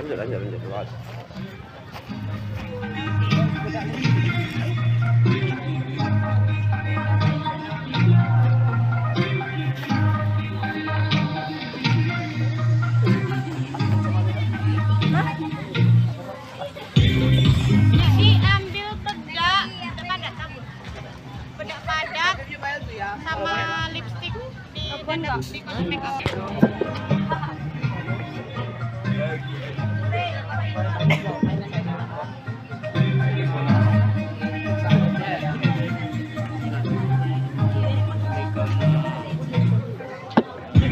Lanjut, lanjut, lanjut. Diambil bedak, bedak padat sama lipstick di dadak di kotak makeup.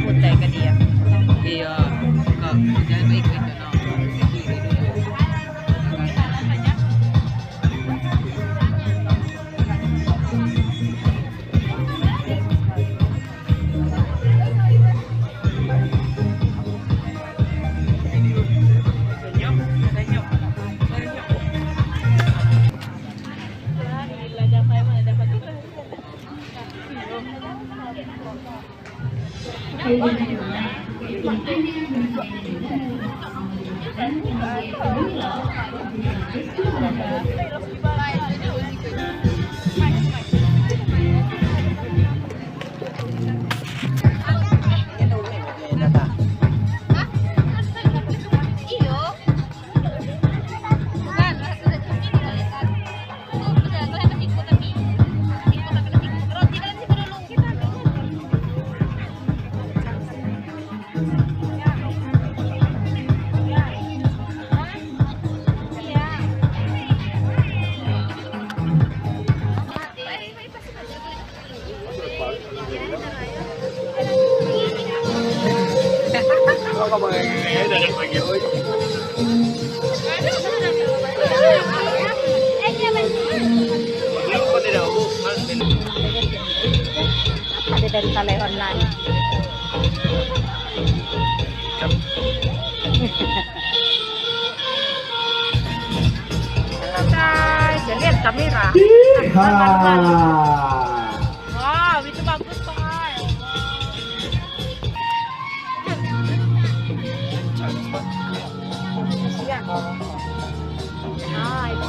Putih ke dia. Iya, kok jangan baik itu no. Ada dari tali online. Guys, lihat kamera. Wow, itu bagus Pak. Iya. Nah, itu.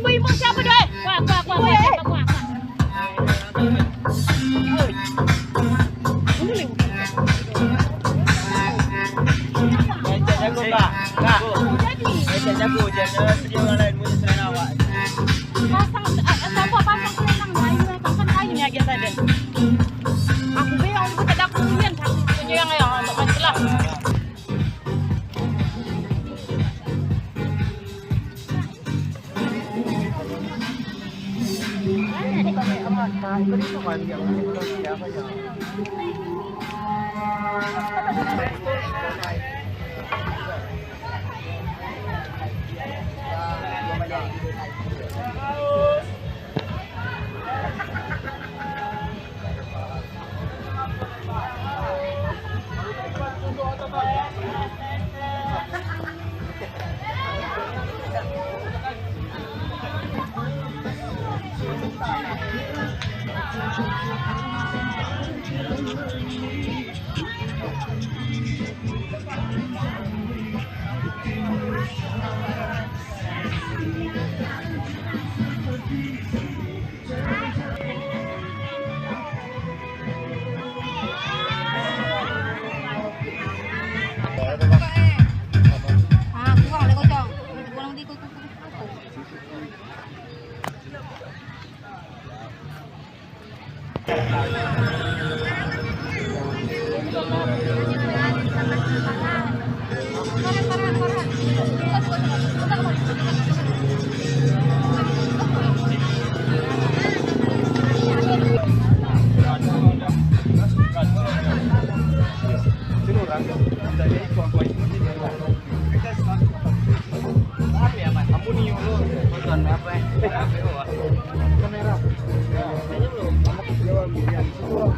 Ibu siapa deh? Wah. Pasang selendang kayunya aja tadi. Aku bilang aku tidak kemudian punya yang masalah. Kamera. Kayaknya belum.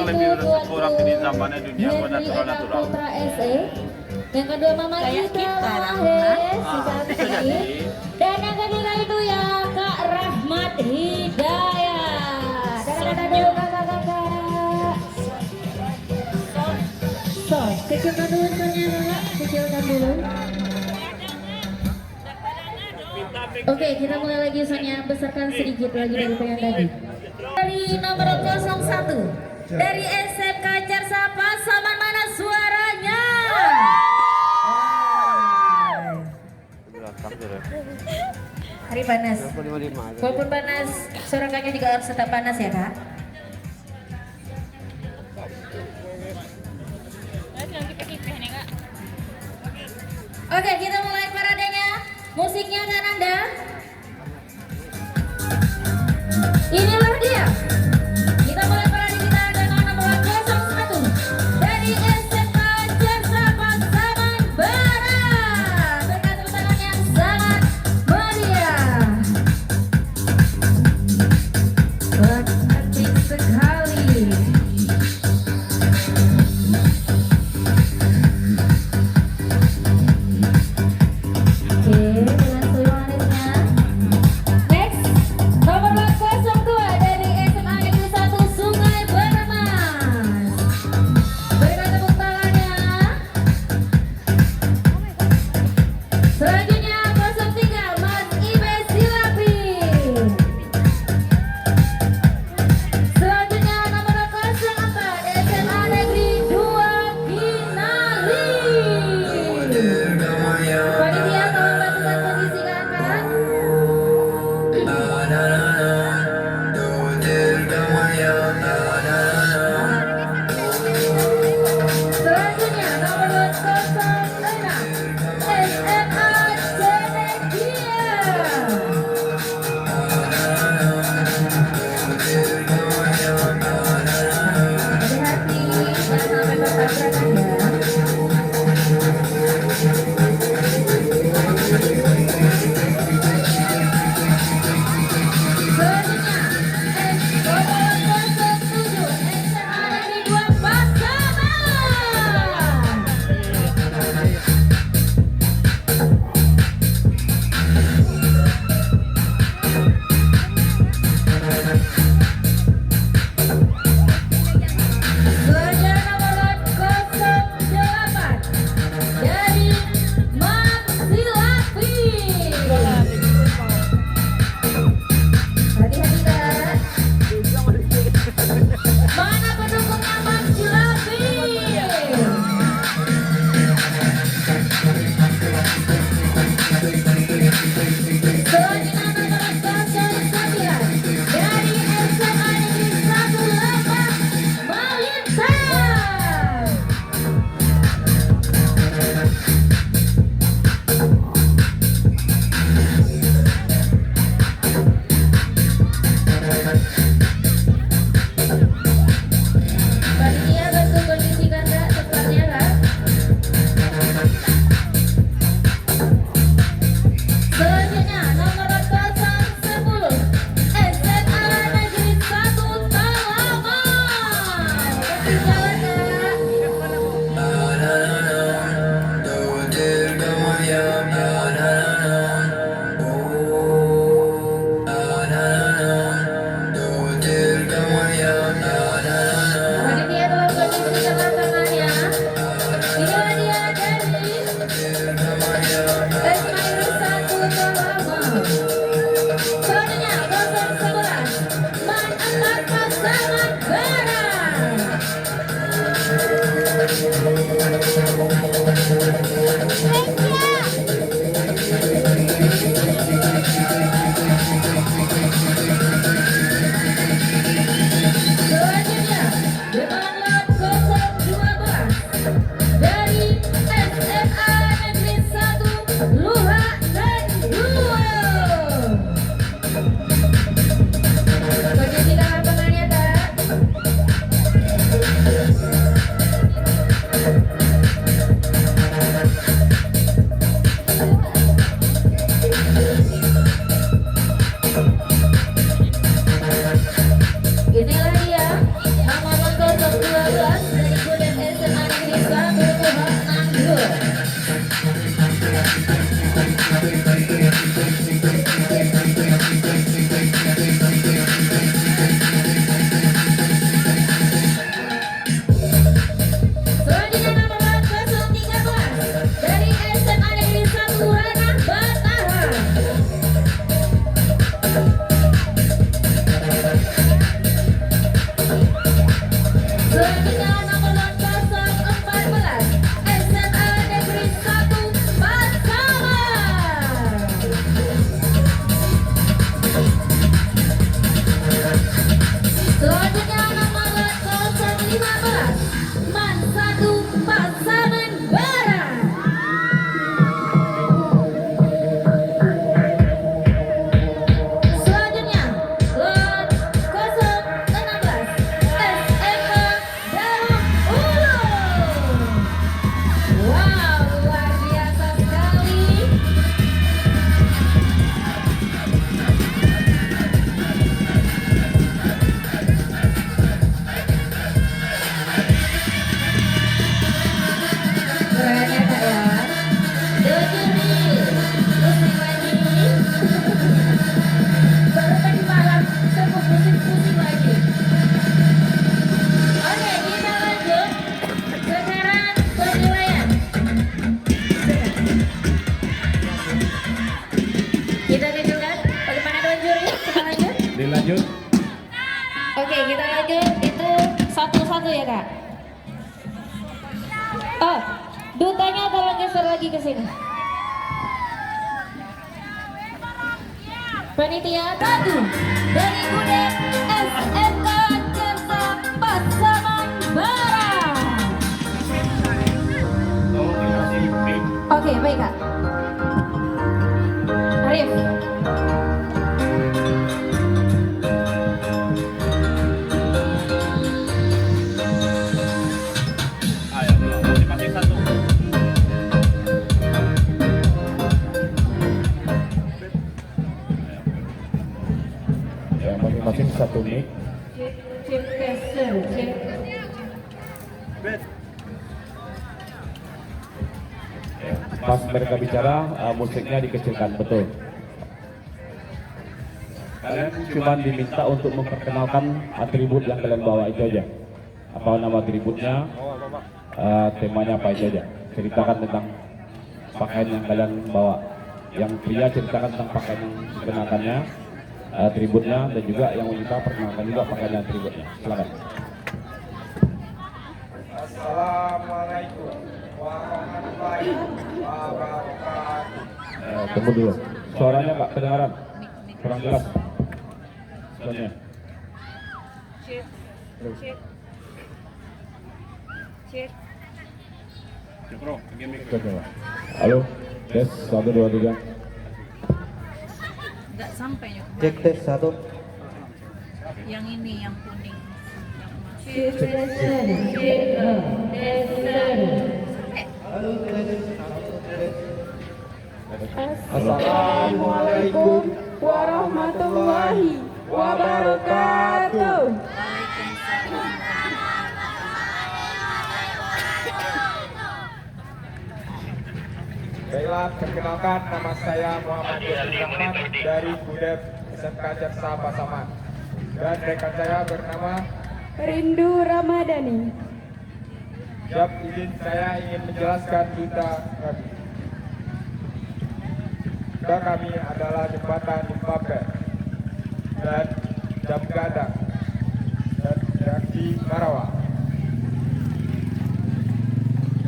yang lebih kurang di zamannya dunia natural. Yang kedua Mama Kayak Gita kita, Lahes, bisa jadi. dan yang ketiga itu ya Kak Rahmat Hidayat. Dadah dulu kakak-kakak. So, kecilkan dulu soalnya kakak, kecilkan dulu. Oke, kita mulai lagi soalnya, besarkan sedikit lagi dari pengen tadi. Dari nomor 01 dari SMK Carsapa, Saman mana suaranya? Hari panas. Walaupun panas, suara kakaknya juga harus tetap panas ya kak. Oke, kita mulai paradenya. Musiknya kan Anda. Inilah dia. Kita mulai parade kita dengan nomor 01 dari SMK Carsapa Saman Barat. Berikan tepuk tangan yang sangat meriah. Cantik sekali. Oke, dengan seluruhnya. Next, nomor 02 dari SMA Negeri 1 Sungai Beremas. Berikan tepuk tangannya. Selanjutnya 03 Mas Ibe Silapi. Selanjutnya nomor 04 SMA Negeri 2 Kinali. Panitia tolong bantukan posisi kakak. Selanjutnya nomor 06 SMA Cenegia. Hati-hati, jangan sampai bertabrakan ya. Selanjutnya, nomor 07 SMA Negeri 2 Pasaman. Selanjutnya nomor 08 dari Mas Silapi. Hati-hati kak. Mana pendukungnya Mas Silapi? Selanjutnya nomor 09 dari SMA Negeri 1 Lebak Malintang. Panitia bantu kondisikan kak tempatnya kak. Selanjutnya nomor 010 SMA Negeri 1 Talaman. Kasih jalan kak. Panitia tolong kondisikan tangannya. Inilah dia dari SMA Negeri 1 Talaman. Selanjutnya 011 Man 4 Pasaman Barat. Selanjutnya dengan lot 012 dari SMA Negeri 1 Luha dan Luo. Kondisikan tangannya kak. Dilanjut. Oke, kita lanjut. Itu satu-satu ya kak. Oh, dutanya tolong geser lagi ke sini. Panitia satu dari Gudeg SMK Cersa Pasaman Barat. Tolong dikasih mic. Oke, baik kak. Arif. Ayo, masing-masing satu. Ya, masing-masing satu mic. Cek geser, cek. Ya, pas mereka bicara, musiknya dikecilkan, betul. Kalian cuma diminta untuk memperkenalkan atribut yang kalian bawa, itu aja. Apa nama atributnya, temanya apa, itu aja. Ceritakan tentang pakaian yang kalian bawa. Yang pria ceritakan tentang pakaian yang dikenakannya, atributnya, dan juga yang wanita perkenalkan juga pakaian dan atributnya. Silakan. Assalamualaikum warahmatullahi wabarakatuh. Tunggu dulu. Suaranya Pak kedengaran? Kurang jelas. Suaranya. Cek. Cek. Cek. Ya, bro, pakai mic. Coba. Halo. Tes 1 2 3. Nggak sampai ya. Cek tes 1. Yang ini yang kuning. Yang masih. Cek geser, cek geser. Assalamualaikum warahmatullahi wabarakatuh. Baiklah, perkenalkan nama saya Muhammad Yusuf Rahman dari Gudeg SMK Cersa Pasaman. Dan rekan saya bernama Rindu Ramadhani. Siap, izin saya ingin menjelaskan duta kami. Duta kami adalah jembatan Impape dan jam gadang dan reaksi Marawa.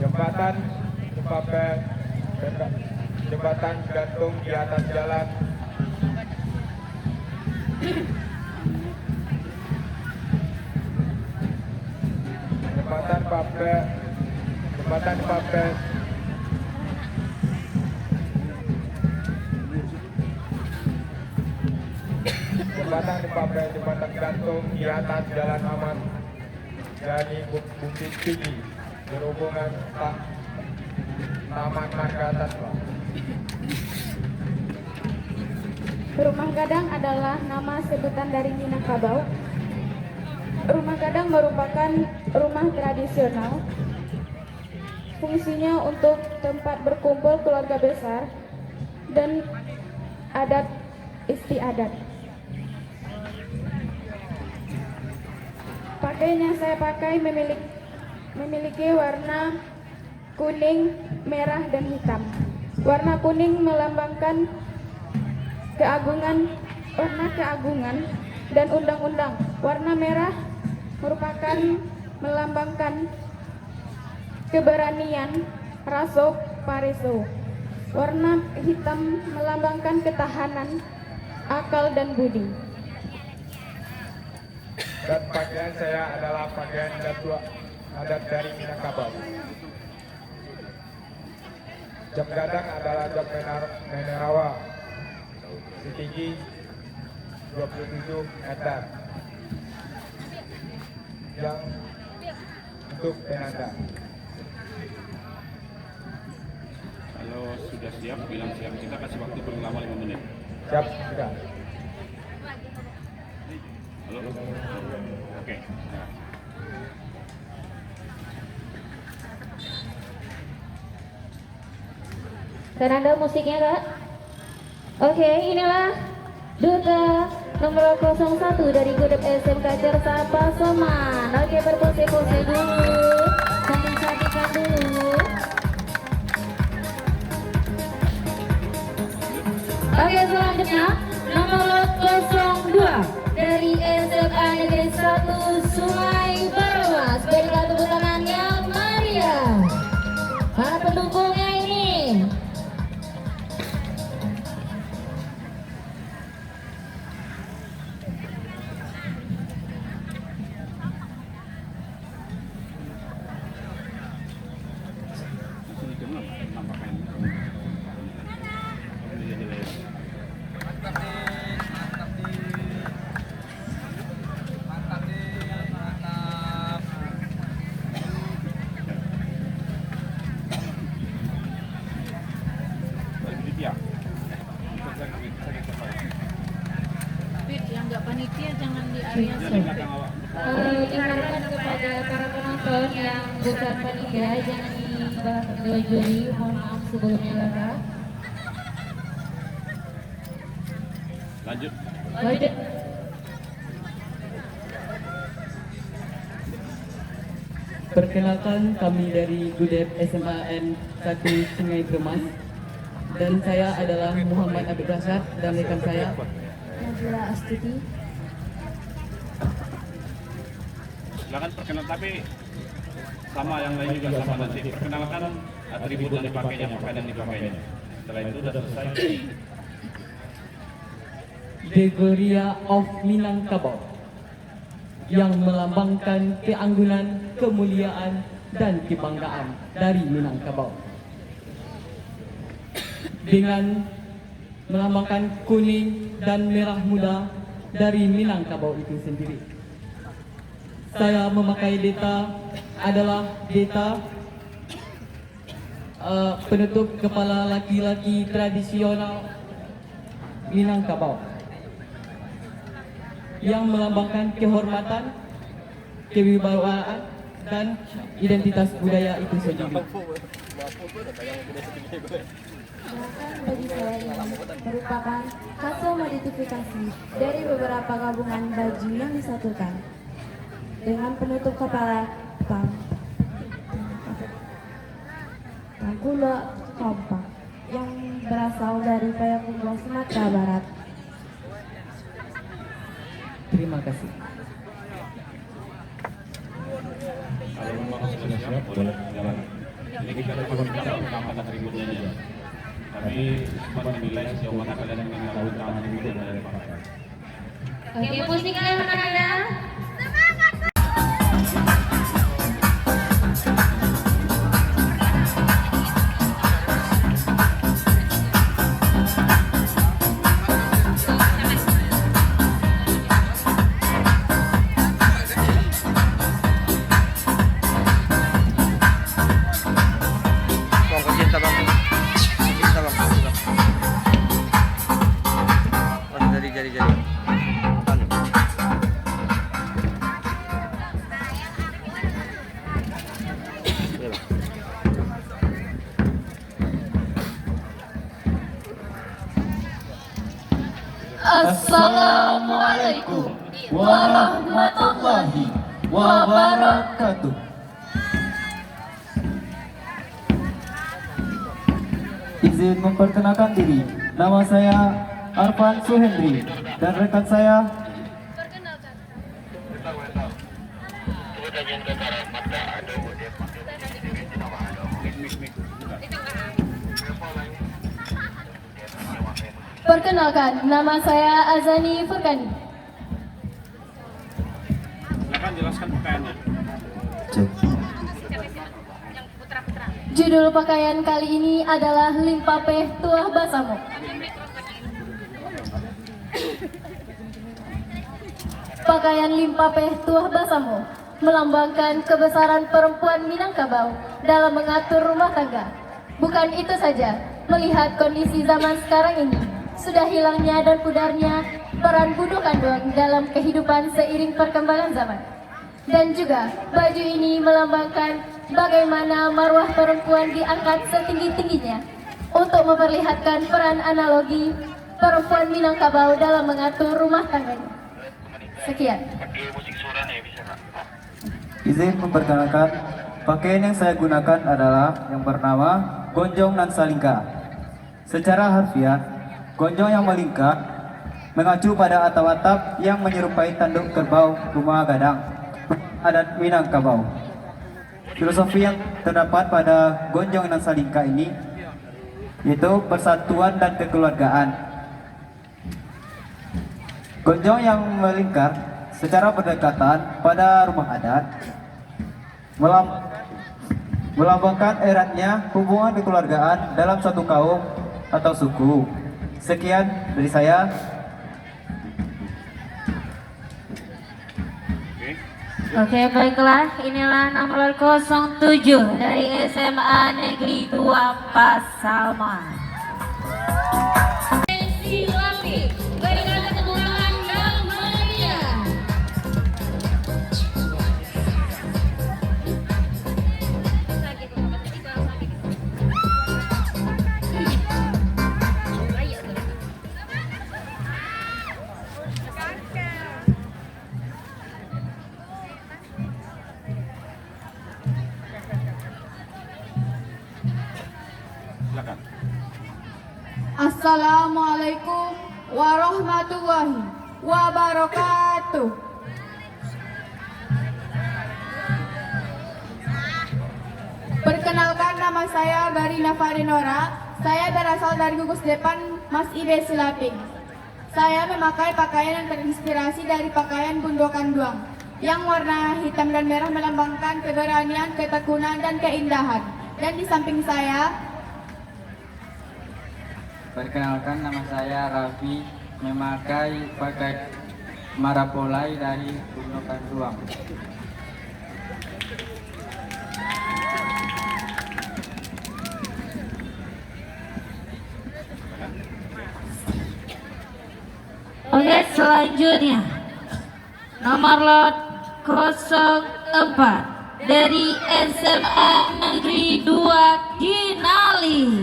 Jembatan Impape dan jembatan gantung di atas jalan jembatan Impape jembatan gantung di atas jalan aman dari Bukit Tinggi berhubungan Taman Marga Satwa. Rumah Gadang adalah nama sebutan dari Minangkabau. Rumah Gadang merupakan rumah tradisional. Fungsinya untuk tempat berkumpul keluarga besar dan adat istiadat. Pakaian yang saya pakai memiliki warna kuning, merah, dan hitam. Warna kuning melambangkan keagungan dan undang-undang. Warna merah merupakan melambangkan keberanian, raso pareso. Warna hitam melambangkan ketahanan, akal, dan budi. Dan pakaian saya adalah pakaian adat dari Minangkabau. Jam gadang adalah jam menerawa setinggi 27 meter yang untuk penanda. Kalau sudah siap, bilang siap. Kita kasih waktu paling lama 5 menit. Siap, sudah. Halo? Oke. Nah. Penanda musiknya kak. Oke, inilah duta nomor 01 dari Gudeg SMK Cersa Pasaman. Oke, berpose-pose dulu, cantik-cantikan dulu. Oke, selanjutnya nomor 02 panitia jangan di area Di belakang awak. Diharapkan kepada para penonton yang bukan panitia jangan dibahas oleh juri. Mohon maaf sebelumnya Lala. Lanjut. Lanjut. Perkenalkan, kami dari Gudep SMAN 1 Sungai Bermas. Dan saya adalah Muhammad Abid Rashad dan rekan saya Nabila Astuti. Silakan perkenalkan, tapi sama yang lain juga sama nanti. Perkenalkan atribut yang dipakainya, pakaian yang dipakainya. Setelah itu sudah selesai. Gregoria of Minangkabau yang melambangkan keanggunan, kemuliaan, dan kebanggaan dari Minangkabau. Dengan melambangkan kuning dan merah muda dari Minangkabau itu sendiri. Saya memakai deta adalah deta penutup kepala laki-laki tradisional Minangkabau yang melambangkan kehormatan, kewibawaan, dan identitas budaya itu sendiri. Silakan bagi saya ini merupakan hasil modifikasi dari beberapa gabungan baju yang disatukan dengan penutup kepala Tangkulo kompak yang berasal dari Payakumbuh, Sumatera Barat. Terima kasih. Kalau memang sudah siap, boleh jalan. Ini kita perkenalkan atributnya juga. Tapi sempat menilai sejauh mana kalian mengenal utama atribut yang ada dipakai. Oke, musiknya mana? Assalamualaikum warahmatullahi wabarakatuh. Izin memperkenalkan diri. Nama saya Arfan Suhendri dan rekan saya Perkenalkan, nama saya Azani Furkani. Silakan jelaskan pakaiannya. Judul pakaian kali ini adalah Limpapeh Tuah Basamo. Pakaian Limpapeh Tuah Basamo melambangkan kebesaran perempuan Minangkabau dalam mengatur rumah tangga. Bukan itu saja, melihat kondisi zaman sekarang ini, sudah hilangnya dan pudarnya peran bunuh kandung dalam kehidupan seiring perkembangan zaman. Dan juga baju ini melambangkan bagaimana marwah perempuan diangkat setinggi-tingginya untuk memperlihatkan peran analogi perempuan Minangkabau dalam mengatur rumah tangganya. Sekian. izin memperkenalkan, pakaian yang saya gunakan adalah yang bernama gonjong nan salingka. Secara harfiah, gonjong yang melingkar mengacu pada atap-atap yang menyerupai tanduk kerbau rumah gadang adat Minangkabau. Filosofi yang terdapat pada gonjong nan salingka ini yaitu persatuan dan kekeluargaan. Gonjong yang melingkar secara berdekatan pada rumah adat melambangkan eratnya hubungan kekeluargaan dalam suatu kaum atau suku. Sekian dari saya. Oke, baiklah, inilah nomor 07 dari SMA Negeri 2 Pasaman. Silapi, berikan tepuk tangan yang meriah. Assalamualaikum warahmatullahi wabarakatuh. Perkenalkan, nama saya Garina Farinora. Saya berasal dari Gugus Depan Mas Ibe Silaping. Saya memakai pakaian yang terinspirasi dari pakaian Bundokan Duang, yang warna hitam dan merah melambangkan keberanian, ketekunan, dan keindahan. Dan di samping saya, perkenalkan, nama saya Raffi, memakai pakai marapolai dari Bundokan Duang. Oke, selanjutnya nomor lot 04 dari SMA Negeri 2 Kinali.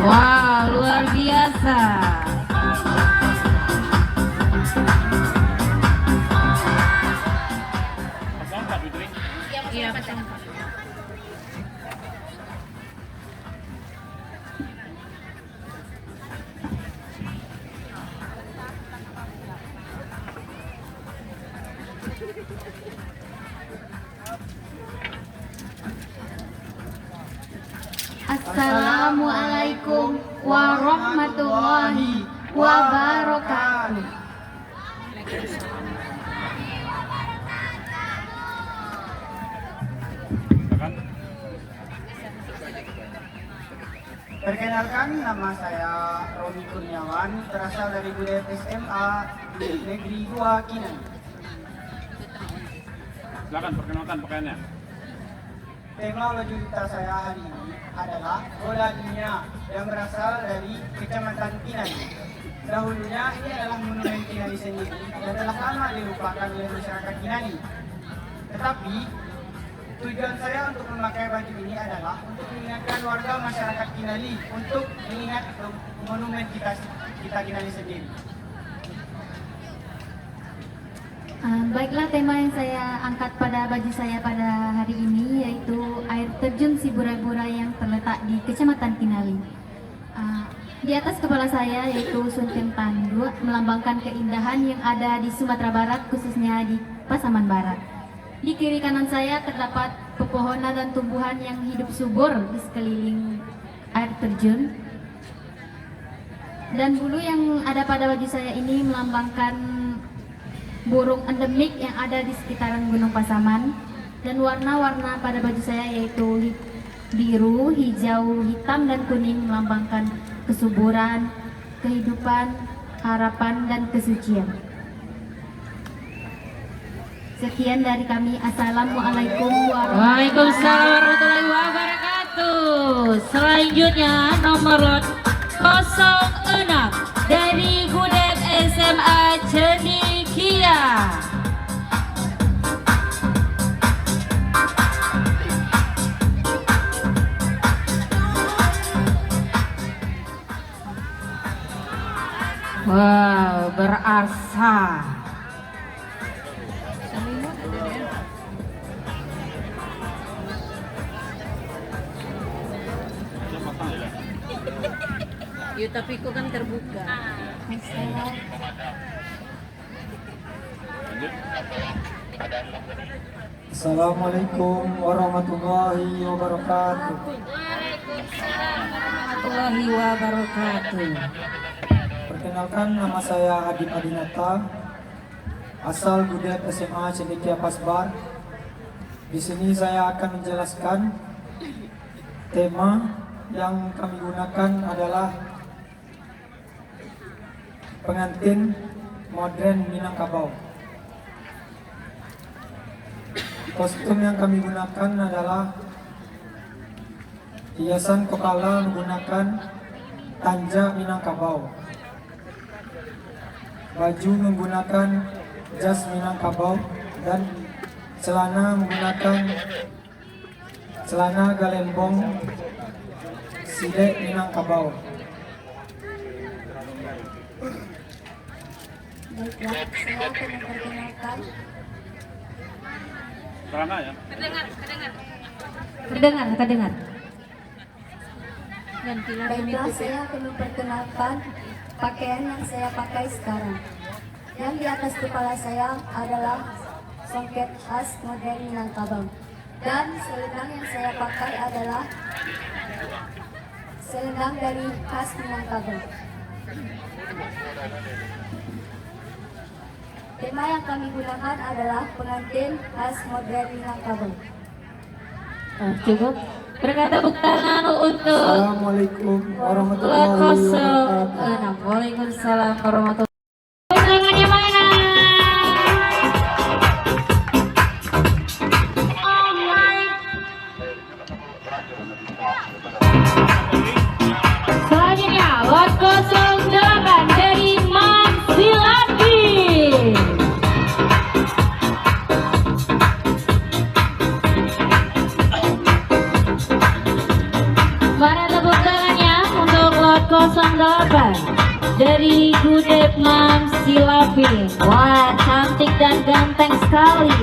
Wah, luar biasa. Iya, betul. Assalamualaikum warahmatullahi wabarakatuh. Perkenalkan, nama saya Romi Kurniawan, berasal dari budaya SMA Negeri 2 Kinali. Silakan perkenalkan pakaiannya. Tema wajudita saya hari ini adalah bola dunia yang berasal dari Kecamatan Kinali. Dahulunya ini adalah monumen Kinali sendiri dan telah lama dilupakan oleh masyarakat Kinali. Tetapi tujuan saya untuk memakai baju ini adalah untuk mengingatkan warga masyarakat Kinali untuk mengingat monumen kita Kinali sendiri. Baiklah, tema yang saya angkat pada baju saya pada hari ini yaitu air terjun Siburai-Burai yang terletak di Kecamatan Kinali. Di atas kepala saya yaitu Sunken Tandu, melambangkan keindahan yang ada di Sumatera Barat, khususnya di Pasaman Barat. Di kiri kanan saya terdapat pepohonan dan tumbuhan yang hidup subur di sekeliling air terjun. Dan bulu yang ada pada baju saya ini melambangkan burung endemik yang ada di sekitaran Gunung Pasaman. Dan warna-warna pada baju saya yaitu biru, hijau, hitam, dan kuning melambangkan kesuburan, kehidupan, harapan, dan kesucian. Sekian dari kami. Assalamualaikum Waalaikumsalam warahmatullahi wabarakatuh. Selanjutnya nomor lot 06 dari Gudeg SMA Cendikia. Wow, berasa. Yuk, tapi kok kan terbuka. Assalamualaikum warahmatullahi wabarakatuh. Warahmatullahi wabarakatuh. Perkenalkan, nama saya Adib Adinata, asal Gudeg SMA Cendikia Pasbar. Di sini saya akan menjelaskan tema yang kami gunakan adalah pengantin modern Minangkabau. Kostum yang kami gunakan adalah hiasan kepala menggunakan tanja Minangkabau. Baju menggunakan jas Minangkabau dan celana menggunakan celana galembong sidek Minangkabau. Baiklah, saya akan memperkenalkan. Terangkan ya. Terdengar. Baiklah, saya akan memperkenalkan pakaian yang saya pakai sekarang. Yang di atas kepala saya adalah songket khas modern Minangkabau. Dan selendang yang saya pakai adalah selendang dari khas Minangkabau. Tema yang kami gunakan adalah pengantin khas modern Minangkabau. Cukup. Berikan tepuk tangan untuk Assalamualaikum warahmatullahi Lot 06. wabarakatuh. Waalaikumsalam warahmatullahi wabarakatuh. Selanjutnya Lot 08 dari Mamsilati. Mana tepuk tangannya untuk Lot 08 dari Gudeg Mamsilati. Wah, cantik dan ganteng sekali.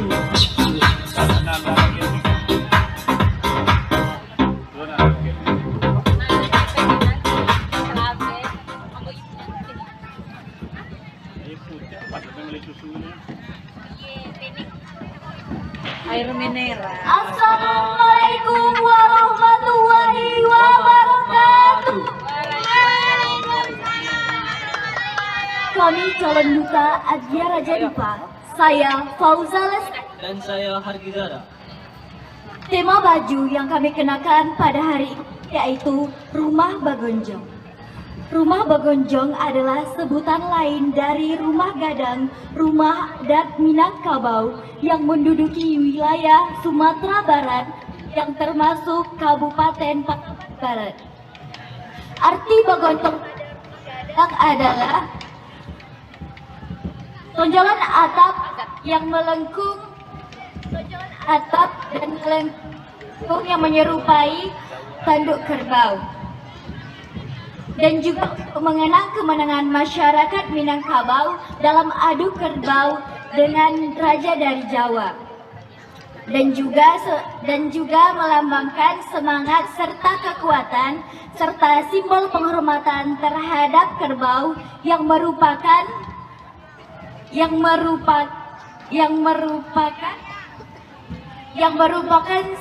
Air mineral. Assalamualaikum warahmatullahi wabarakatuh. Kami calon duta Adia Raja Dipa. Saya Fauza Lesti. Dan saya Hargizara. Tema baju yang kami kenakan pada hari ini yaitu Rumah Bagonjong. Rumah Bagonjong adalah sebutan lain dari rumah gadang, rumah adat Minangkabau yang menduduki wilayah Sumatera Barat yang termasuk Kabupaten Pakistan Barat. Arti Bagonjong adalah tonjolan atap yang melengkung, tonjolan atap dan melengkung yang menyerupai tanduk kerbau. Dan juga mengenang kemenangan masyarakat Minangkabau dalam adu kerbau dengan raja dari Jawa. Dan juga melambangkan semangat serta kekuatan serta simbol penghormatan terhadap kerbau yang merupakan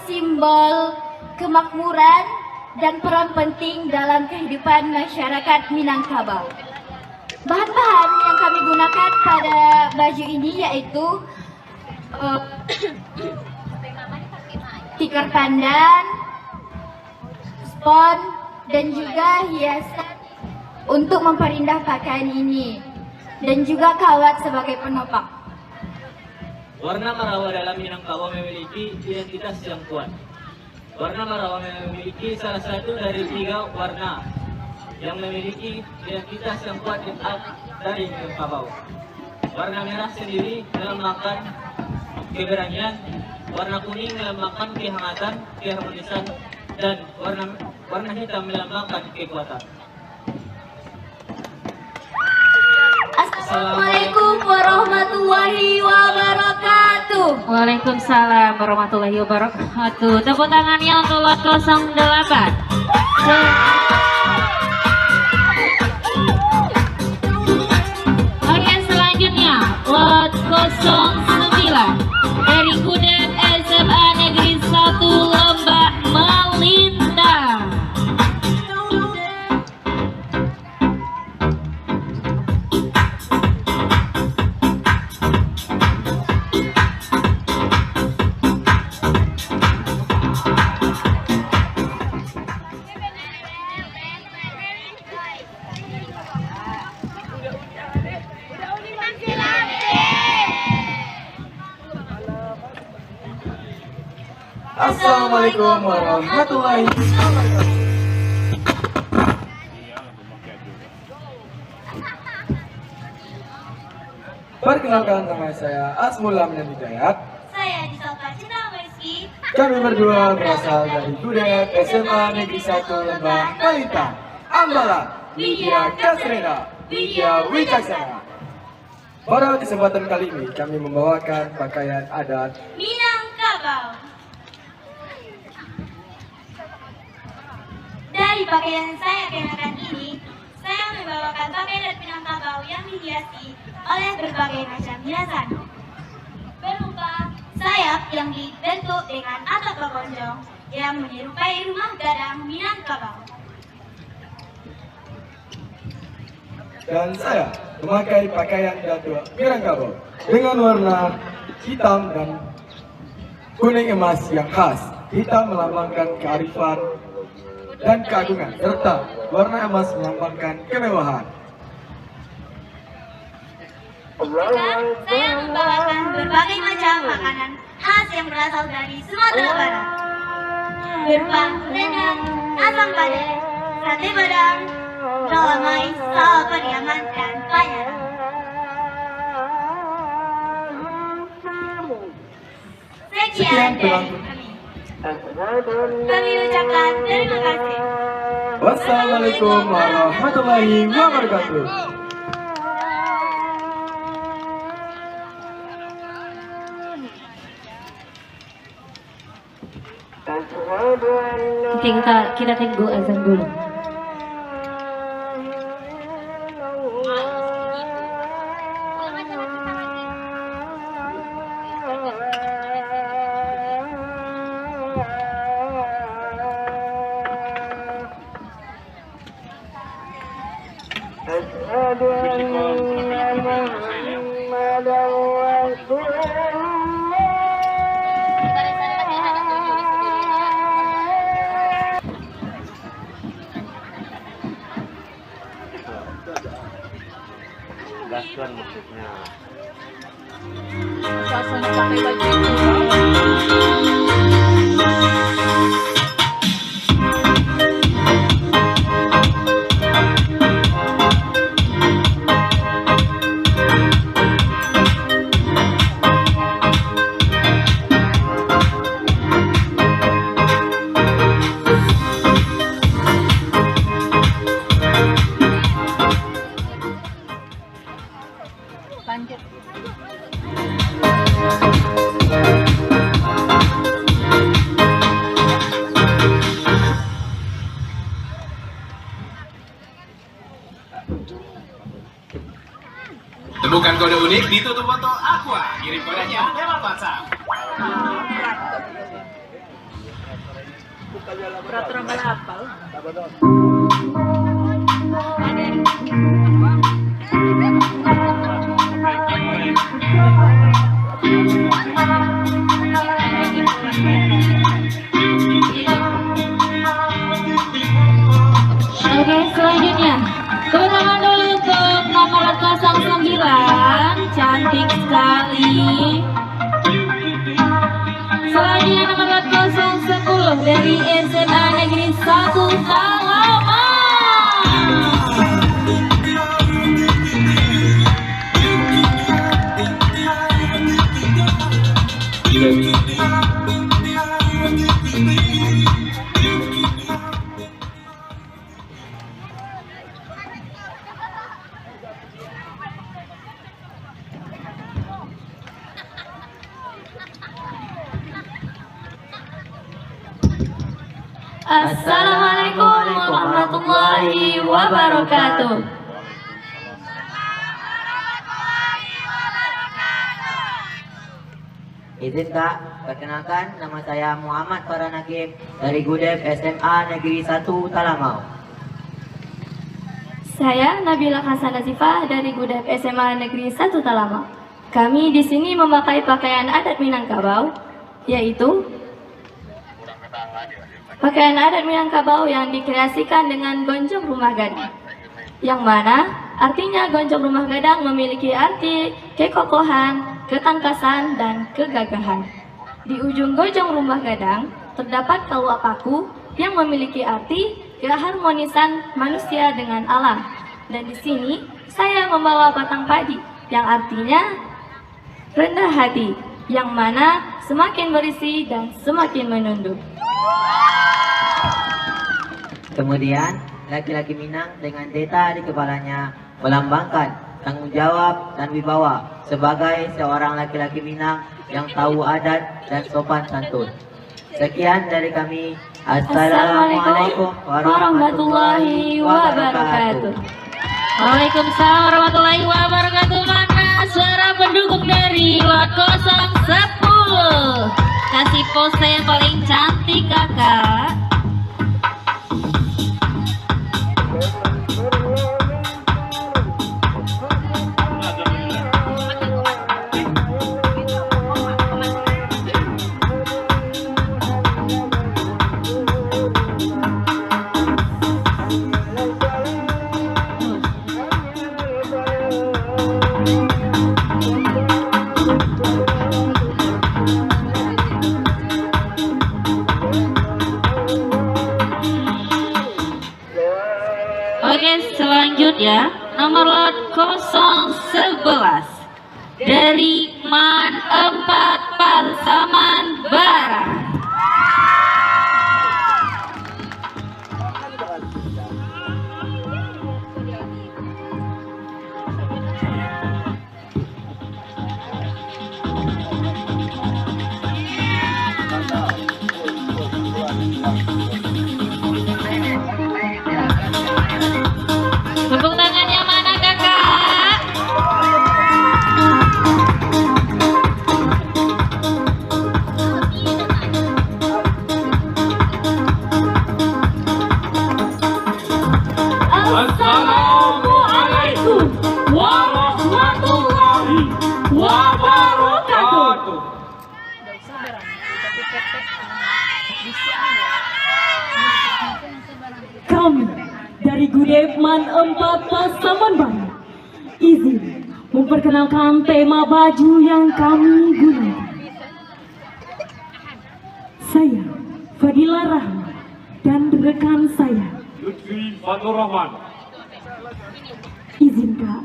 simbol kemakmuran dan peran penting dalam kehidupan masyarakat Minangkabau. Bahan-bahan yang kami gunakan pada baju ini yaitu tikar pandan, spon, dan juga hiasan untuk memperindah pakaian ini, dan juga kawat sebagai penopang. Warna Marawa dalam Minangkabau memiliki identitas yang kuat. Warna Marawa memiliki salah satu dari 3 warna yang memiliki identitas yang kuat dari Minangkabau. Warna merah sendiri melambangkan keberanian, warna kuning melambangkan kehangatan, keharmonisan, dan warna hitam melambangkan kekuatan. Assalamualaikum warahmatullahi wabarakatuh. Waalaikumsalam warahmatullahi wabarakatuh. Tepuk tangannya untuk Lot 08. Oke, selanjutnya Lot 09 dari Gudeg SMA Negeri 1 Lembah Melintang. Assalamualaikum warahmatullahi wabarakatuh. Perkenalkan, nama saya Asmul Amnan Hidayat. Saya Disalka Cinta Meski. Kami berdua berasal dari Gudeg SMA Negeri 1 Lembah Melintang. Ambala, Widya Kasrena, Widya Wicaksana. Pada kesempatan kali ini kami membawakan pakaian adat Minangkabau. Dari Dari pakaian saya kenakan ini, saya membawakan pakaian adat Minangkabau yang dihiasi oleh berbagai macam hiasan. Berupa sayap yang dibentuk dengan atap bagonjong yang menyerupai rumah gadang Minangkabau. Dan saya memakai pakaian datua Minangkabau dengan warna hitam dan kuning emas yang khas. Hitam melambangkan kearifan dan keagungan, serta warna emas melambangkan kemewahan. Juga saya membawakan berbagai macam makanan khas yang berasal dari Sumatera Barat, berupa rendang, asam padeh, sate padang, dolamai, sal pariaman, dan banyak. Sekian dari kami. Kami ucapkan terima kasih. Wassalamualaikum warahmatullahi wabarakatuh. Oke, kita tunggu azan dulu. Suasana pakai baju itu. Lanjut. Temukan kode unik di tutup foto Aqua. Kirim kodenya lewat WhatsApp. Peraturan balapal. Oke, selanjutnya tepuk tangan dulu untuk nomor 09, cantik sekali. Selanjutnya nomor 010 dari SMA Negeri 1 Talaman. Assalamualaikum warahmatullahi wabarakatuh. Izin Kak, perkenalkan nama saya Muhammad Farhan Hakim dari Gudep SMA Negeri 1 Talamau. Saya Nabila Hasanah Sifah dari Gudep SMA Negeri 1 Talamau. Kami di sini memakai pakaian adat Minangkabau, yaitu pakaian adat Minangkabau yang dikreasikan dengan gonjong rumah gadang, yang mana artinya gonjong rumah gadang memiliki arti kekokohan, ketangkasan, dan kegagahan. Di ujung gonjong rumah gadang terdapat kaluak paku yang memiliki arti keharmonisan manusia dengan alam. Dan di sini saya membawa batang padi yang artinya rendah hati, yang mana semakin berisi dan semakin menunduk. Kemudian, laki-laki Minang dengan teta di kepalanya melambangkan tanggung jawab dan wibawa sebagai seorang laki-laki Minang yang tahu adat dan sopan santun. Sekian dari kami. Assalamualaikum warahmatullahi wabarakatuh. Waalaikumsalam warahmatullahi wabarakatuh. Mana suara pendukung dari lot 010? Kasih pose yang paling cantik kakak. Oke, selanjutnya nomor lot 011 dari MAN 4 Pasaman Barat. Tepuk tangan yang mana kakak? Assalamualaikum warahmatullahi wabarakatuh. Kami dari Gudepman 4 Pasaman Barat izin memperkenalkan tema baju yang kami gunakan. Saya Fadila Rahman dan rekan saya Lutfi Fatur Rahman. izin kak.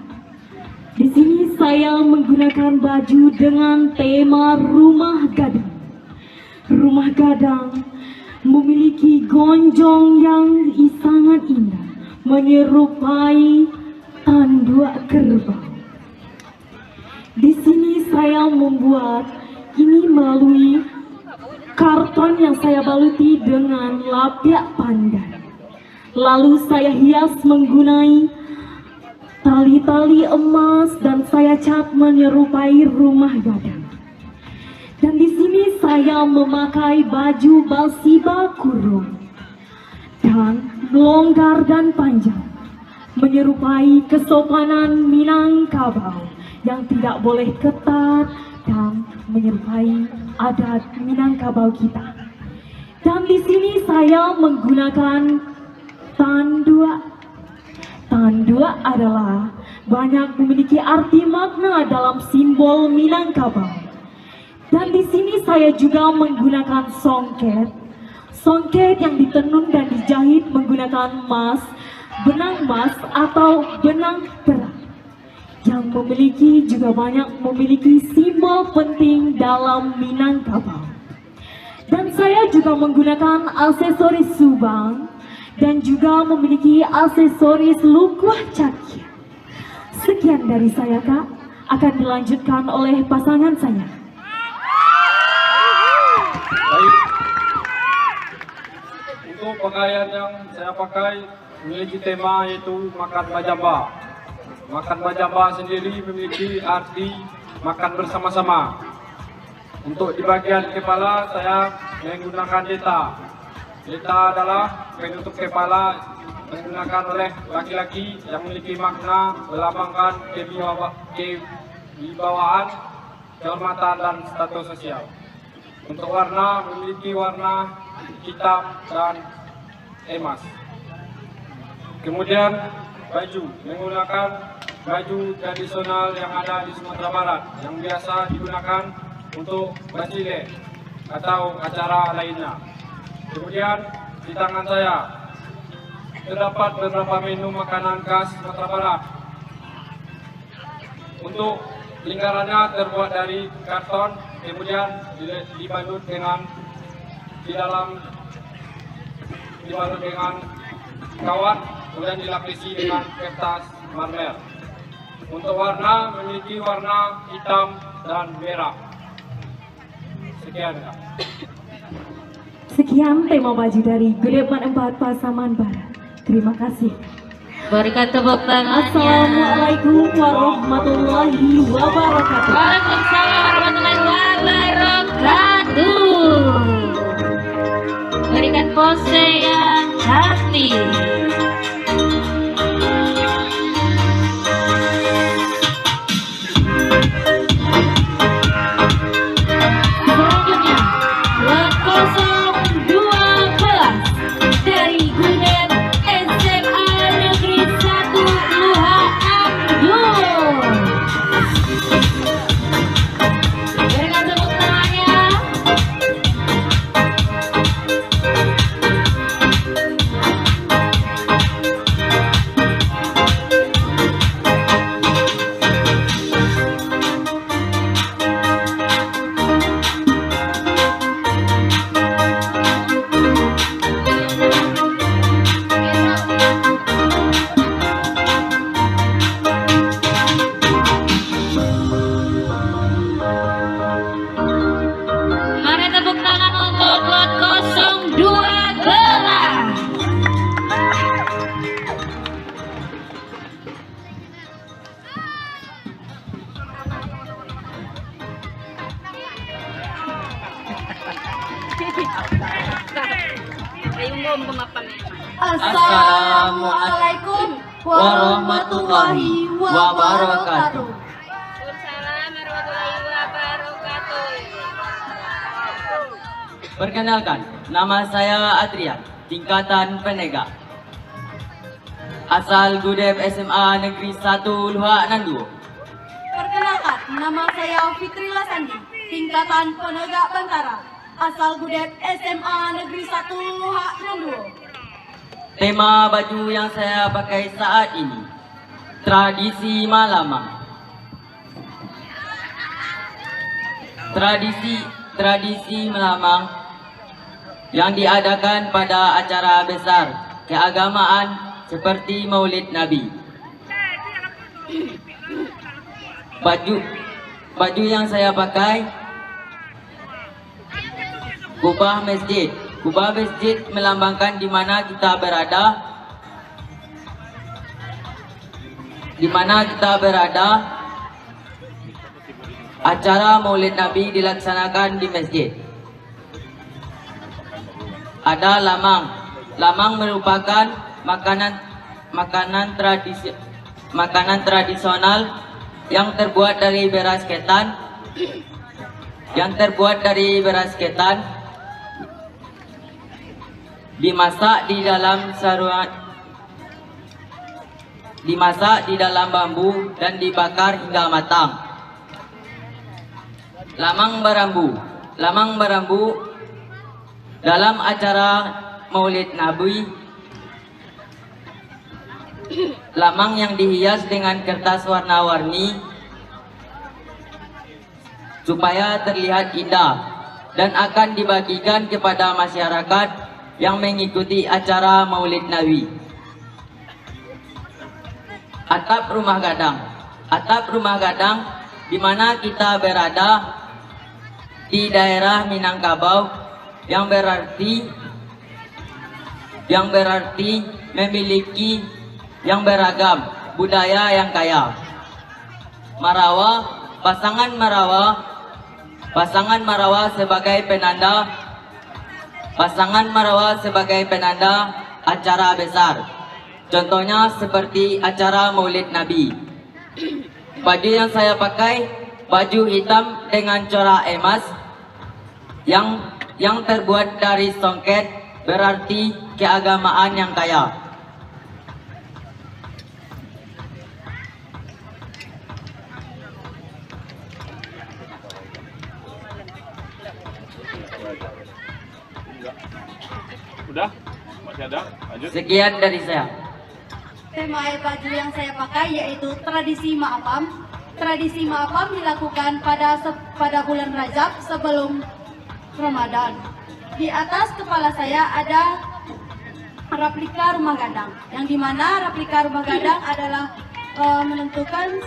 Di sini saya menggunakan baju dengan tema rumah gadang. Rumah gadang memiliki gonjong yang sangat indah, menyerupai tanduk kerbau. Di sini saya membuat ini melalui karton yang saya baluti dengan lapiak pandan. Lalu saya hias menggunakan tali-tali emas dan saya cat menyerupai rumah gadang. Dan di sini saya memakai baju balsiba kurung dan longgar dan panjang, menyerupai kesopanan Minangkabau yang tidak boleh ketat dan menyerupai adat Minangkabau kita. Dan di sini saya menggunakan tanduk. Tanduk adalah banyak memiliki arti makna dalam simbol Minangkabau. Dan di sini saya juga menggunakan songket. Songket yang ditenun dan dijahit menggunakan emas, benang emas atau benang perak. Yang juga banyak memiliki simbol penting dalam Minangkabau. Dan saya juga menggunakan aksesoris subang dan juga memiliki aksesoris lukuh cakia. Sekian dari saya kak, akan dilanjutkan oleh pasangan saya. Baik. Untuk pakaian yang saya pakai memiliki tema yaitu makan bajamba. Makan bajamba sendiri memiliki arti makan bersama-sama. Untuk di bagian kepala saya menggunakan deta. Deta adalah penutup kepala digunakan oleh laki-laki yang memiliki makna melambangkan kewibawaan, kehormatan dan status sosial. Untuk warna memiliki warna hitam dan emas. Kemudian baju menggunakan baju tradisional yang ada di Sumatera Barat yang biasa digunakan untuk basile atau acara lainnya. Kemudian di tangan saya terdapat beberapa menu makanan khas Sumatera Barat. Untuk lingkarannya terbuat dari karton, kemudian dibalut dengan dibalut dengan kawat, kemudian dilapisi dengan kertas marmer. Untuk warna memiliki warna hitam dan merah. Sekian. Sekian tema baju dari Gudepan 4 Pasaman Barat. Terima kasih. Berikan tepuk tangannya. Assalamualaikum warahmatullahi wabarakatuh. Waalaikumsalam warahmatullahi wabarakatuh. Berikan pose yang cantik. Selanjutnya, lot 012 dari Gudep SMA Negeri 1 Luha Ambul. Berikan tepuk tangannya. Mari tepuk tangan untuk lot 012. Assalamualaikum warahmatullahi wabarakatuh. Perkenalkan, nama saya Adrian, tingkatan penegak. Asal Gudep SMA Negeri 1 Luha Nandu. Perkenalkan, nama saya Fitri Lasandi, tingkatan penegak Bantara, asal Gudep SMA Negeri 1 Luha Nandu. Tema baju yang saya pakai saat ini, tradisi Malamang. Tradisi Malamang yang diadakan pada acara besar keagamaan seperti Maulid Nabi. Baju yang saya pakai kubah masjid. Kubah masjid melambangkan di mana kita berada. Acara Maulid Nabi dilaksanakan di masjid. Ada lamang. Lamang merupakan makanan tradisional yang terbuat dari beras ketan. Dimasak di dalam bambu dan dibakar hingga matang. Lamang berambu dalam acara Maulid Nabi. Lamang yang dihias dengan kertas warna-warni supaya terlihat indah dan akan dibagikan kepada masyarakat yang mengikuti acara Maulid Nabi. Atap rumah gadang di mana kita berada di daerah Minangkabau yang berarti memiliki yang beragam budaya yang kaya. Pasangan Marawa sebagai penanda acara besar. Contohnya seperti acara Maulid Nabi. Baju yang saya pakai baju hitam dengan corak emas yang terbuat dari songket, berarti keagamaan yang kaya. Udah? Masih ada? Lanjut. Sekian dari saya. Tema baju yang saya pakai yaitu tradisi Ma'apam. Tradisi Ma'apam dilakukan pada bulan Rajab sebelum Ramadan. Di atas kepala saya ada replika rumah gadang, yang dimana replika rumah gadang adalah menentukan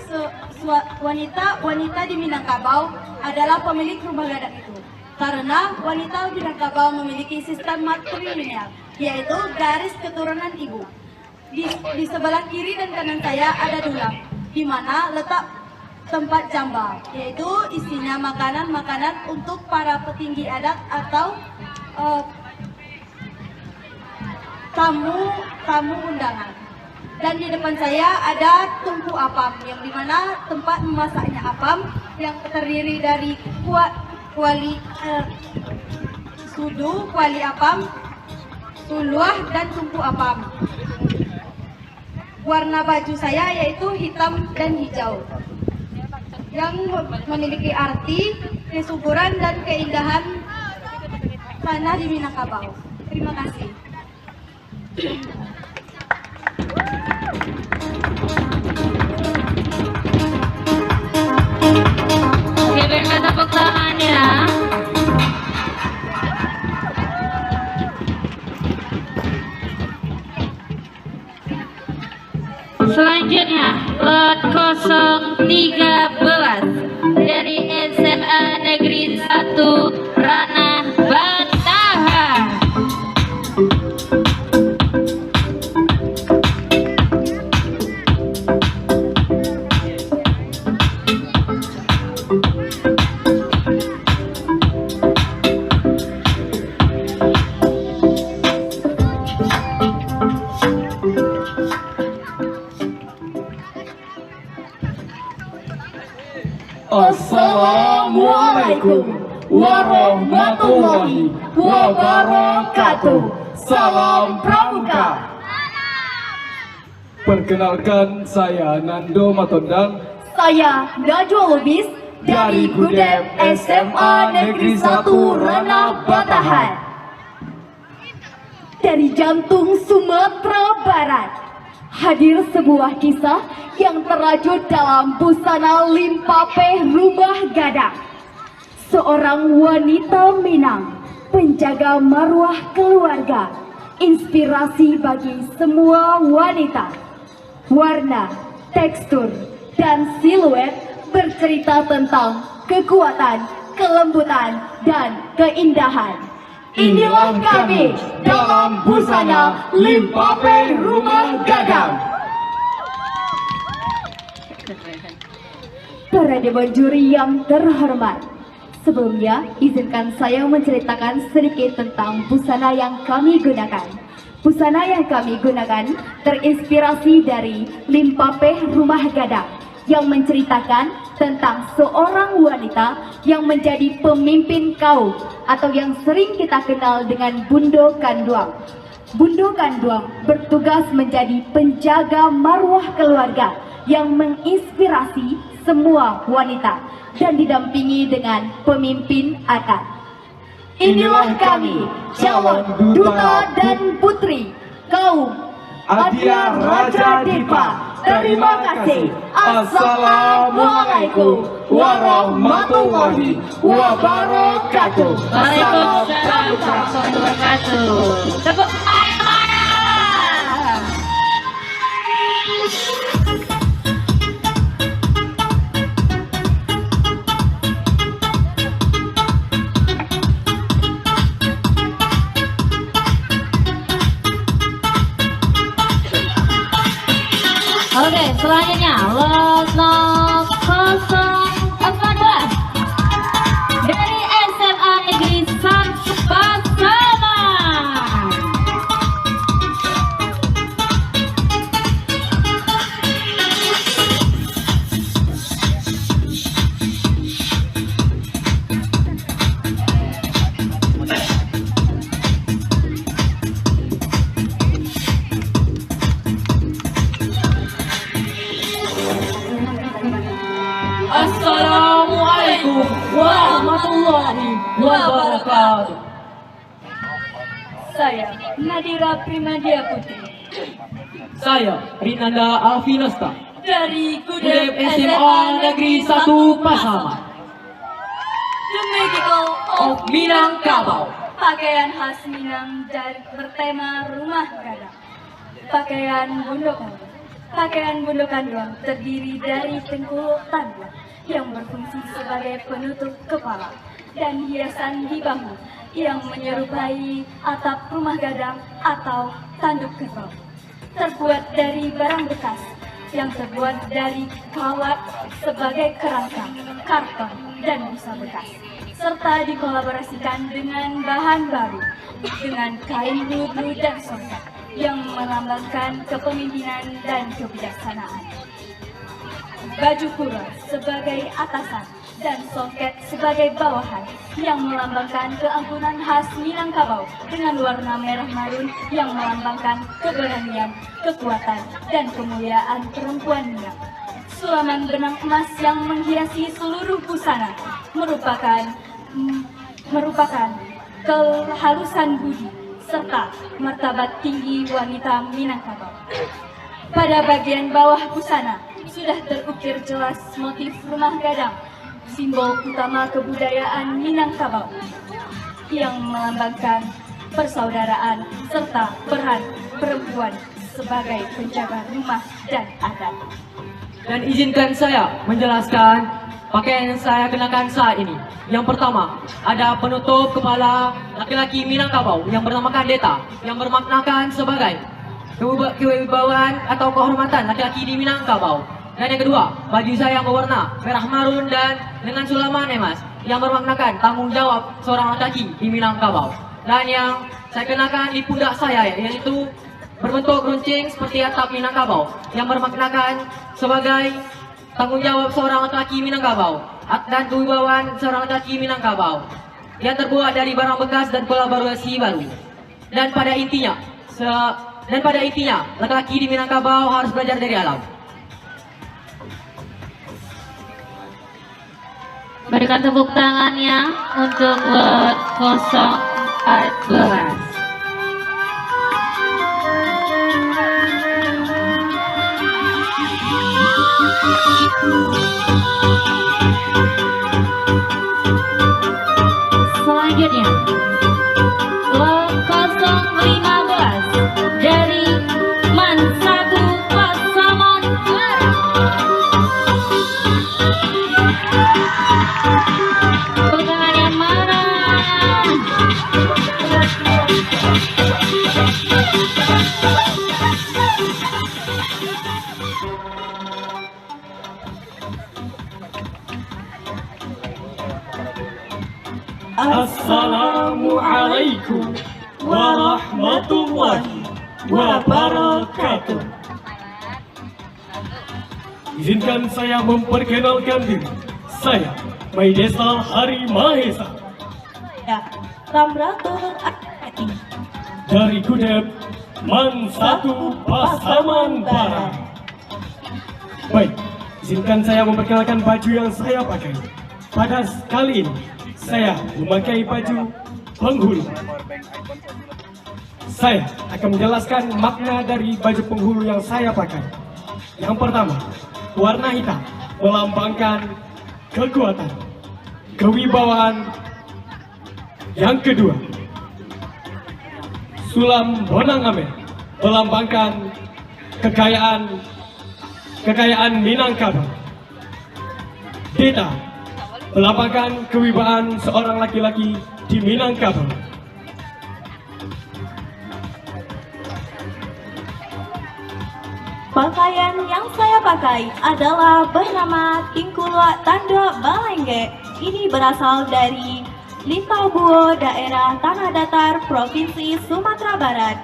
wanita di Minangkabau adalah pemilik rumah gadang itu. Karena wanita Minangkabau memiliki sistem matrilineal, yaitu garis keturunan ibu. Di sebelah kiri dan kanan saya ada dulang, di mana letak tempat jamba, yaitu isinya makanan-makanan untuk para petinggi adat atau tamu undangan. Dan di depan saya ada tungku apam, yang dimana tempat memasaknya apam yang terdiri dari kuali apam, tuluah, dan tungku apam. Warna baju saya yaitu hitam dan hijau, yang memiliki arti kesuburan dan keindahan tanah di Minangkabau. Terima kasih. Oke, berikan tepuk tangan ya. Selanjutnya, lot 013 dari SMA Negeri 1 Ranah Batahan. Assalamualaikum warahmatullahi wabarakatuh. Salam Pramuka. Perkenalkan, saya Nando Matondang. Saya Najwa Lubis dari Gudem SMA Negeri 1 Ranah Batahan. Dari jantung Sumatera Barat, hadir sebuah kisah yang terajut dalam busana Limpapeh Rumah Gadang. Seorang wanita Minang, penjaga marwah keluarga, inspirasi bagi semua wanita. Warna, tekstur, dan siluet bercerita tentang kekuatan, kelembutan, dan keindahan. Inilah kami dalam busana Limpapeh Rumah Gadang. Para dewan juri yang terhormat, sebelumnya izinkan saya menceritakan sedikit tentang busana yang kami gunakan. Busana yang kami gunakan terinspirasi dari Limpapeh Rumah Gadang yang menceritakan tentang seorang wanita yang menjadi pemimpin kaum atau yang sering kita kenal dengan Bundo Kanduang. Bundo Kanduang bertugas menjadi penjaga marwah keluarga yang menginspirasi semua wanita dan didampingi dengan pemimpin adat. Inilah kami, calon duta dan putri kaum Adia Raja Dipa. Terima kasih. Assalamualaikum warahmatullahi wabarakatuh. Waalaikumsalam warahmatullahi wabarakatuh. Tepuk tangan. Oke, selanjutnya lot 014 dari SMA Negeri 1 Pasaman. Assalamualaikum warahmatullahi wabarakatuh. Saya Nadira Primadia Putri Saya Rinanda Alvinasta dari Gudem SMA Negeri 1 Pasaman. The Magical of Minangkabau. Pakaian khas Minang bertema rumah gadang. Pakaian Bundo Kanduang. Pakaian Bundo Kanduang terdiri dari tengkuk tanduk yang berfungsi sebagai penutup kepala dan hiasan di bahu yang menyerupai atap rumah gadang atau tanduk kerbau. Terbuat dari barang bekas yang terbuat dari kawat sebagai kerangka, karton, dan busa bekas, serta dikolaborasikan dengan bahan baru, dengan kain bulu dan songket yang melambangkan kepemimpinan dan kebijaksanaan. Baju kurung sebagai atasan dan songket sebagai bawahan yang melambangkan keangkuhan khas Minangkabau dengan warna merah marun yang melambangkan keberanian, kekuatan, dan kemuliaan perempuan Minang. Sulaman benang emas yang menghiasi seluruh busana merupakan kehalusan budi serta martabat tinggi wanita Minangkabau. Pada bagian bawah busana sudah terukir jelas motif rumah gadang, simbol utama kebudayaan Minangkabau yang melambangkan persaudaraan serta peran perempuan sebagai penjaga rumah dan adat. Dan izinkan saya menjelaskan pakaian yang saya kenakan saat ini. Yang pertama, ada penutup kepala laki-laki Minangkabau yang bernama Kandeta, yang bermaknakan sebagai kewibawaan atau kehormatan laki-laki di Minangkabau. Dan yang kedua, baju saya yang berwarna merah marun dan dengan sulaman emas yang bermaknakan tanggung jawab seorang laki-laki di Minangkabau. Dan yang saya kenakan di pundak saya yaitu berbentuk runcing seperti atap Minangkabau yang bermaknakan sebagai tanggung jawab seorang laki-laki Minangkabau dan kewibawaan seorang laki-laki Minangkabau yang terbuat dari barang bekas dan kolaborasi baru. Dan pada intinya laki-laki di Minangkabau harus belajar dari alam. Berikan tepuk tangannya untuk lot 014. Selanjutnya lot 015 dari Man 1 Pasaman Barat. Tangan yang mana? Assalamualaikum warahmatullahi wabarakatuh. Izinkan saya memperkenalkan diri. Saya Maidesa Hari Mahesa Ramratul dari Gudep Man 1 Pasaman Barat. Baik, izinkan saya memperkenalkan baju yang saya pakai. Pada kali ini saya memakai baju penghulu. Saya akan menjelaskan makna dari baju penghulu yang saya pakai. Yang pertama, warna hitam melambangkan kekuatan, kewibawaan. Yang kedua, sulam bonang amen melambangkan kekayaan Minangkabau. Deta melambangkan kewibawaan seorang laki-laki di Minangkabau. Pakaian yang saya pakai adalah bernama Tingkulwa Tanda Balengge. Ini berasal dari Lintaubuo, daerah Tanah Datar, Provinsi Sumatera Barat.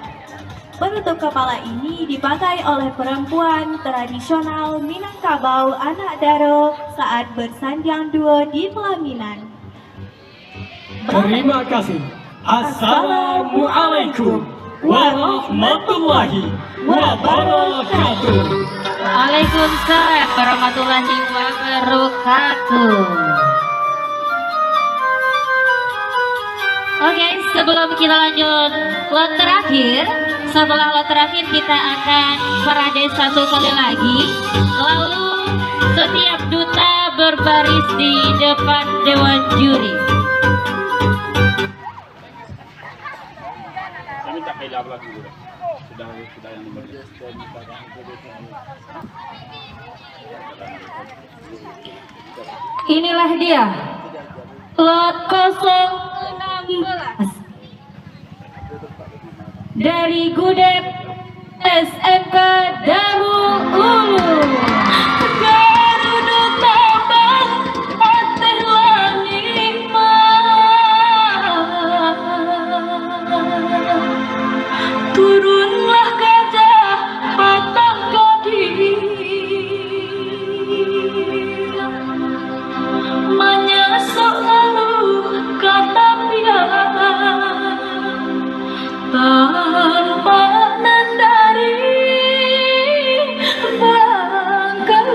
Penutup kepala ini dipakai oleh perempuan tradisional Minangkabau anak daro saat bersanjang duo di pelaminan. Terima kasih. Assalamualaikum warahmatullahi wabarakatuh. Waalaikumsalam warahmatullahi wabarakatuh. Oke, sebelum kita lanjut lot terakhir, setelah lot terakhir kita akan parade satu kali lagi. Lalu setiap duta berbaris di depan dewan juri. Kami tak kayak jawab lagi sudah yang nomor. Inilah dia Lot 016 dari Gudep SMK Darul Ulum. Garuduk tabang ateh lanima, turunlah gajah patah kodi, menyesok lalu kata pihak tanpa nandari bangkau.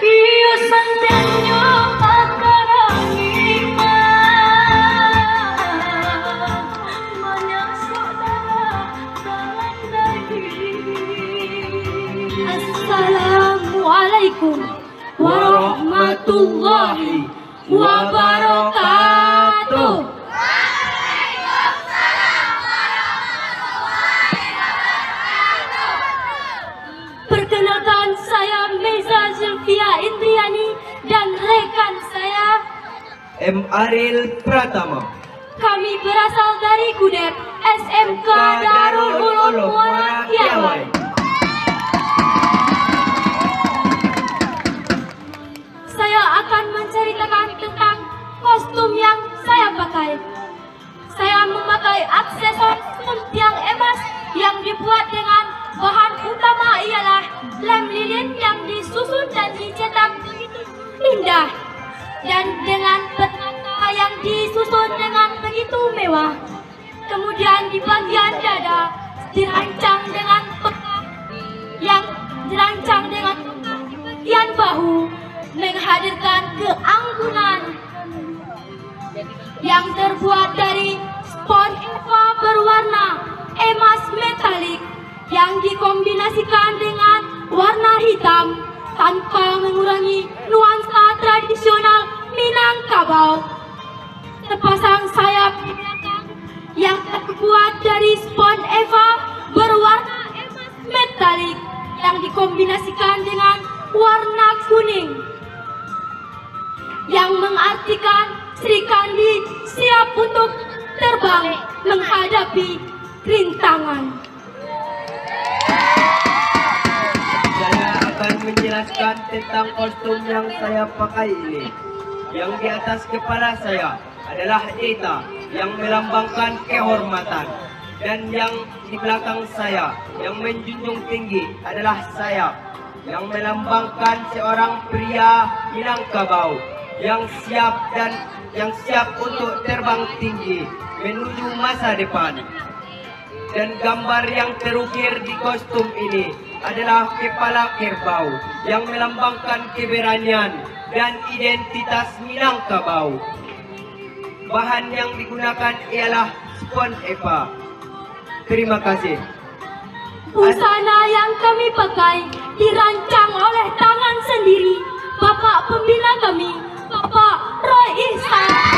Iyo santenyo akarangi menyesok dalam daging. Assalamualaikum warahmatullahi wabarakatuh. Perkenalkan, saya Meza Zulfia Indriani dan rekan saya M. Aril Pratama. Kami berasal dari Gudep SMK Darul Ulum Muara Kiawai. Saya akan menceritakan tentang kostum yang saya pakai. Saya memakai aksesoris yang emas yang dibuat dengan bahan utama ialah lem lilin yang disusun dan dicetak begitu indah, dan dengan petaka yang disusun dengan begitu mewah. Kemudian di bagian dada dirancang dengan peka yang dirancang dengan peka di bagian bahu, menghadirkan keanggunan yang terbuat dari spon Eva berwarna emas metalik yang dikombinasikan dengan warna hitam tanpa mengurangi nuansa tradisional Minangkabau. Sepasang sayap di belakang yang terbuat dari spon Eva berwarna emas metalik yang dikombinasikan dengan warna kuning, yang mengartikan Sri Kandi siap untuk terbang menghadapi rintangan. Saya akan menjelaskan tentang kostum yang saya pakai ini. Yang di atas kepala saya adalah Eta yang melambangkan kehormatan, dan yang di belakang saya yang menjunjung tinggi adalah sayap yang melambangkan seorang pria Minangkabau yang siap untuk terbang tinggi menuju masa depan. Dan gambar yang terukir di kostum ini adalah kepala kerbau yang melambangkan keberanian dan identitas Minangkabau. Bahan yang digunakan ialah spon Eva. Terima kasih. Busana yang kami pakai dirancang oleh tangan sendiri Bapak pembina kami, Bapak Roy Ihsan.